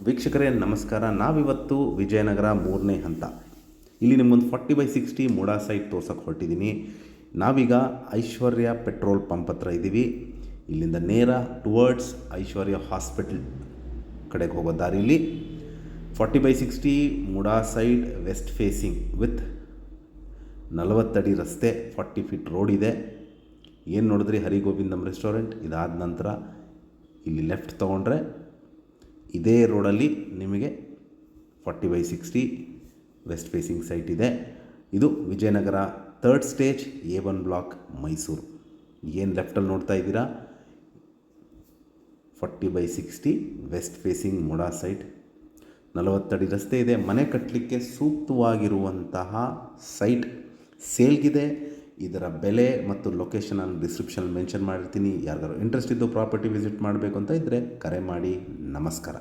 ವೀಕ್ಷಕರೇ ನಮಸ್ಕಾರ. ನಾವಿವತ್ತು ವಿಜಯನಗರ 3ನೇ ಹಂತ ಇಲ್ಲಿ ನಿಮಗೊಂದು 40/60 ಮೂಡಾ ಸೈಟ್ ತೋರ್ಸೋಕ್ಕೆ ಹೊರಟಿದ್ದೀನಿ. ನಾವೀಗ ಐಶ್ವರ್ಯ ಪೆಟ್ರೋಲ್ ಪಂಪ್ ಹತ್ರ ಇದ್ದೀವಿ. ಇಲ್ಲಿಂದ ನೇರ ಟುವರ್ಡ್ಸ್ ಐಶ್ವರ್ಯ ಹಾಸ್ಪಿಟಲ್ ಕಡೆಗೆ ಹೋಗೋ ದಾರಿಯಲ್ಲಿ 40/60 MUDA site west facing with 40 ಅಡಿ ರಸ್ತೆ, 40 ಫೀಟ್ ರೋಡ್ ಇದೆ. ಏನು ನೋಡಿದ್ರಿ ಹರಿಗೋವಿಂದಂ ರೆಸ್ಟೋರೆಂಟ್. ಇದಾದ ನಂತರ ಇಲ್ಲಿ ಲೆಫ್ಟ್ ತೊಗೊಂಡ್ರೆ ಇದೇ ರೋಡಲ್ಲಿ ನಿಮಗೆ 40/60 ವೆಸ್ಟ್ ಫೇಸಿಂಗ್ ಸೈಟ್ ಇದೆ. ಇದು Vijayanagara 3rd stage A1 block Mysuru. ಏನು ಲೆಫ್ಟಲ್ಲಿ ನೋಡ್ತಾ ಇದ್ದೀರಾ 40/60 ವೆಸ್ಟ್ ಫೇಸಿಂಗ್ ಮೂಡಾ ಸೈಟ್, 40 ಅಡಿ ರಸ್ತೆ ಇದೆ. ಮನೆ ಕಟ್ಟಲಿಕ್ಕೆ ಸೂಕ್ತವಾಗಿರುವಂತಹ ಸೈಟ್ ಸೇಲ್ಗಿದೆ. ಇದರ ಬೆಲೆ ಮತ್ತು ಲೊಕೇಶನ್ ನಾನು ಡಿಸ್ಕ್ರಿಪ್ಷನಲ್ಲಿ ಮೆನ್ಷನ್ ಮಾಡಿರ್ತೀನಿ. ಯಾರಿಗಾರು ಇಂಟ್ರೆಸ್ಟ್ ಇದ್ದು ಪ್ರಾಪರ್ಟಿ ವಿಸಿಟ್ ಮಾಡಬೇಕು ಅಂತ ಇದ್ದರೆ ಕರೆ ಮಾಡಿ. ನಮಸ್ಕಾರ.